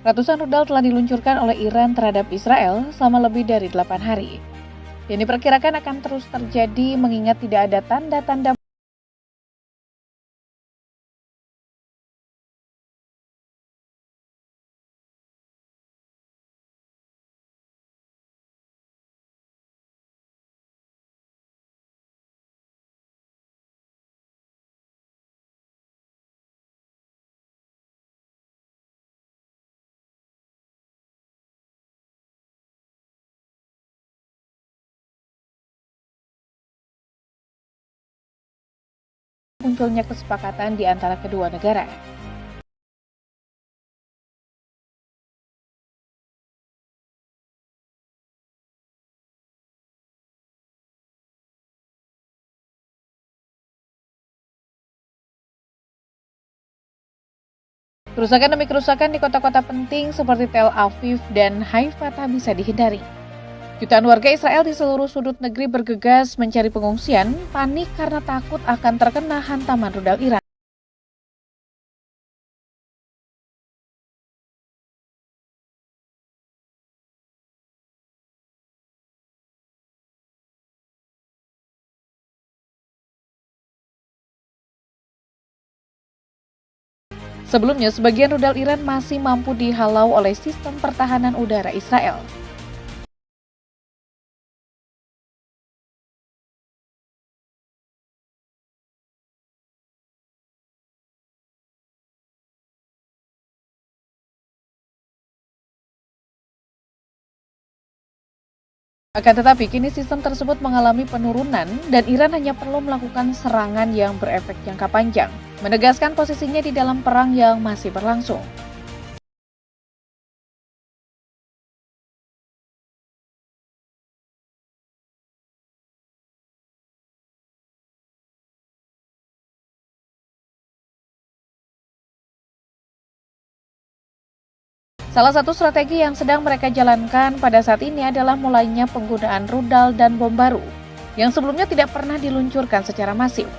Ratusan rudal telah diluncurkan oleh Iran terhadap Israel selama lebih dari 8 hari. Dan diperkirakan akan terus terjadi mengingat tidak ada tanda-tanda munculnya kesepakatan di antara kedua negara. Kerusakan demi kerusakan di kota-kota penting seperti Tel Aviv dan Haifa tak bisa dihindari. Jutaan warga Israel di seluruh sudut negeri bergegas mencari pengungsian, panik karena takut akan terkena hantaman rudal Iran. Sebelumnya, sebagian rudal Iran masih mampu dihalau oleh sistem pertahanan udara Israel. Akan tetapi, kini sistem tersebut mengalami penurunan dan Iran hanya perlu melakukan serangan yang berefek jangka panjang, menegaskan posisinya di dalam perang yang masih berlangsung. Salah satu strategi yang sedang mereka jalankan pada saat ini adalah mulainya penggunaan rudal dan bom baru, yang sebelumnya tidak pernah diluncurkan secara masif.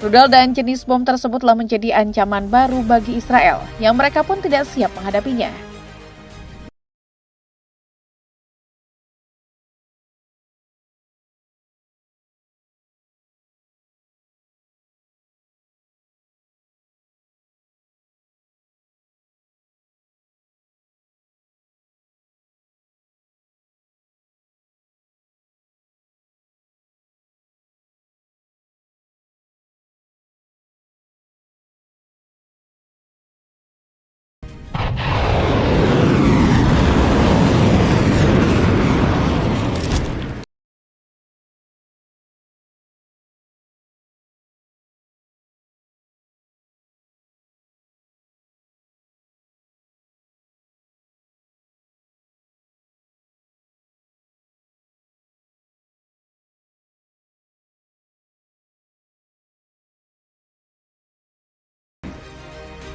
Rudal dan jenis bom tersebut telah menjadi ancaman baru bagi Israel, yang mereka pun tidak siap menghadapinya.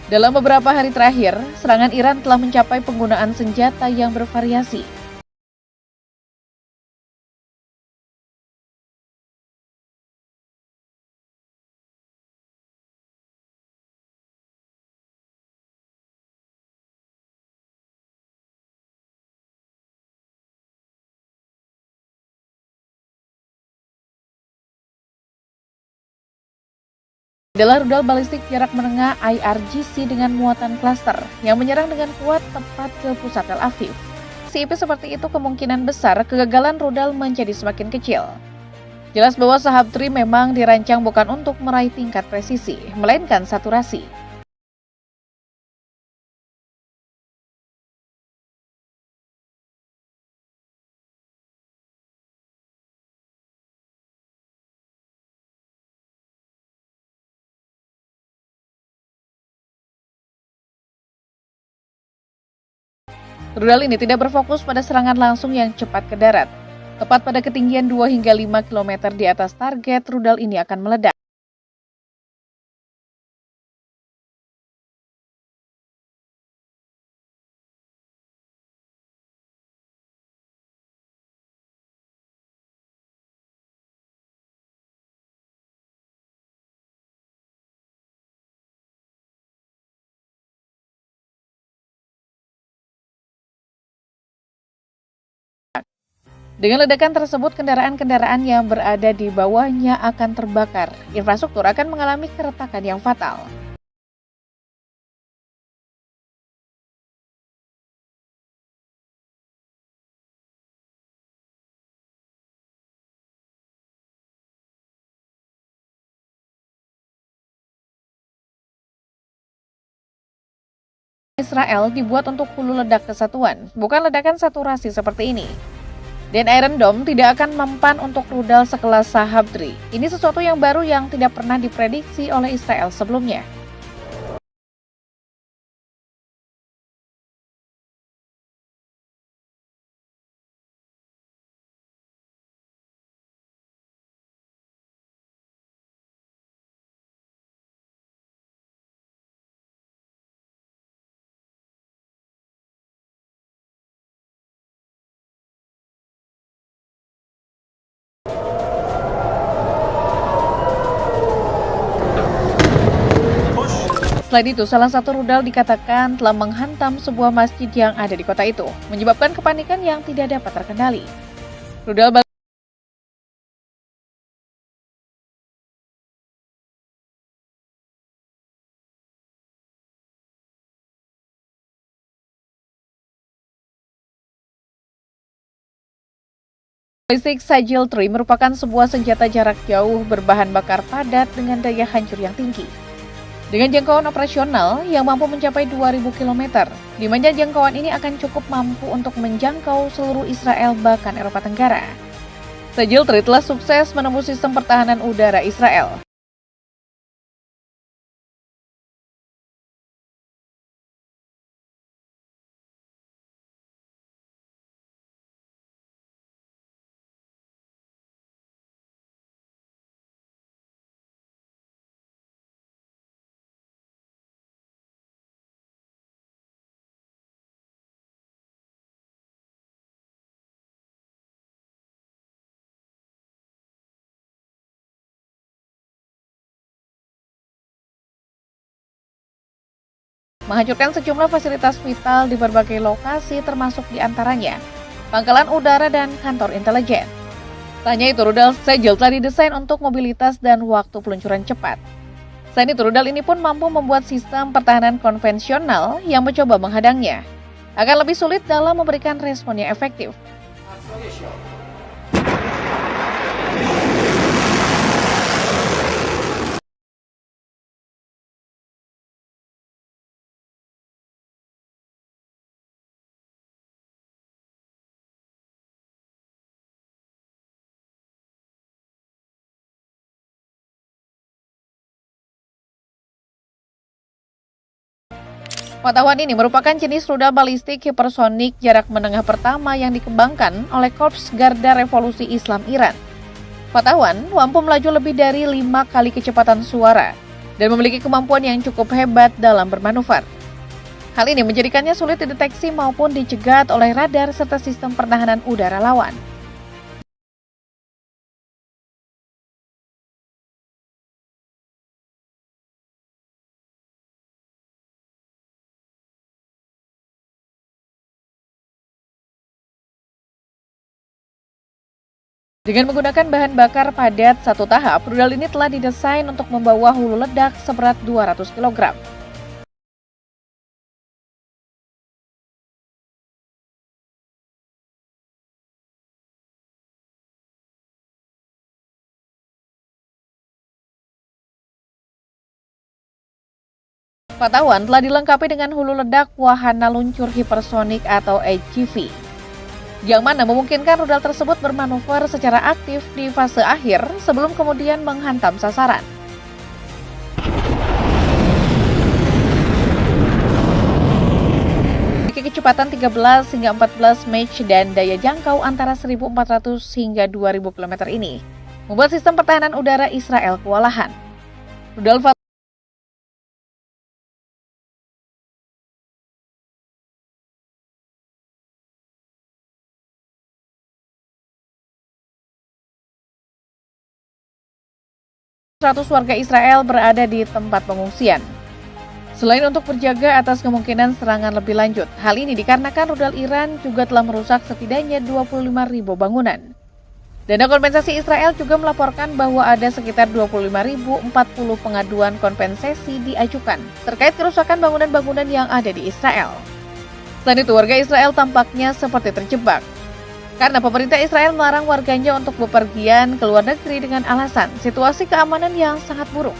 Dalam beberapa hari terakhir, serangan Iran telah mencapai penggunaan senjata yang bervariasi. Adalah rudal balistik jarak menengah IRGC dengan muatan klaster yang menyerang dengan kuat tepat ke pusat Tel Aviv. CIP seperti itu kemungkinan besar kegagalan rudal menjadi semakin kecil. Jelas bahwa Sahab 3 memang dirancang bukan untuk meraih tingkat presisi, melainkan saturasi. Rudal ini tidak berfokus pada serangan langsung yang cepat ke darat. Tepat pada ketinggian 2 hingga 5 km di atas target, rudal ini akan meledak. Dengan ledakan tersebut, kendaraan-kendaraan yang berada di bawahnya akan terbakar. Infrastruktur akan mengalami keretakan yang fatal. Israel dibuat untuk hulu ledak kesatuan, bukan ledakan saturasi seperti ini. Dan Iron Dome tidak akan mempan untuk rudal sekelas Sahabdri. Ini sesuatu yang baru yang tidak pernah diprediksi oleh Israel sebelumnya. Selain itu, salah satu rudal dikatakan telah menghantam sebuah masjid yang ada di kota itu, menyebabkan kepanikan yang tidak dapat terkendali. Rudal balistik Sajil 3 merupakan sebuah senjata jarak jauh berbahan bakar padat dengan daya hancur yang tinggi. Dengan jangkauan operasional yang mampu mencapai 2.000 km, di mana jangkauan ini akan cukup mampu untuk menjangkau seluruh Israel bahkan Eropa Tenggara. Sajil 3 telah sukses menembus sistem pertahanan udara Israel. Menghancurkan sejumlah fasilitas vital di berbagai lokasi termasuk diantaranya pangkalan udara dan kantor intelijen. Tak hanya itu, rudal Sajil telah didesain untuk mobilitas dan waktu peluncuran cepat. Selain itu, rudal ini pun mampu membuat sistem pertahanan konvensional yang mencoba menghadangnya akan lebih sulit dalam memberikan respon yang efektif. Pengetahuan ini merupakan jenis rudal balistik hipersonik jarak menengah pertama yang dikembangkan oleh Korps Garda Revolusi Islam Iran. Pengetahuan mampu melaju lebih dari 5 kali kecepatan suara dan memiliki kemampuan yang cukup hebat dalam bermanuver. Hal ini menjadikannya sulit dideteksi maupun dicegat oleh radar serta sistem pertahanan udara lawan. Dengan menggunakan bahan bakar padat satu tahap, rudal ini telah didesain untuk membawa hulu ledak seberat 200 kg. Pengetahuan telah dilengkapi dengan hulu ledak wahana luncur hipersonik atau HGV, yang mana memungkinkan rudal tersebut bermanuver secara aktif di fase akhir sebelum kemudian menghantam sasaran. Memiliki kecepatan 13 hingga 14 Mach dan daya jangkau antara 1.400 hingga 2.000 km ini membuat sistem pertahanan udara Israel kewalahan. Rudal 100 warga Israel berada di tempat pengungsian. Selain untuk berjaga atas kemungkinan serangan lebih lanjut, hal ini dikarenakan rudal Iran juga telah merusak setidaknya 25.000 bangunan. Dana Kompensasi Israel juga melaporkan bahwa ada sekitar 25.040 pengaduan kompensasi diajukan terkait kerusakan bangunan-bangunan yang ada di Israel. Selain itu, warga Israel tampaknya seperti terjebak karena pemerintah Israel melarang warganya untuk bepergian ke luar negeri dengan alasan situasi keamanan yang sangat buruk.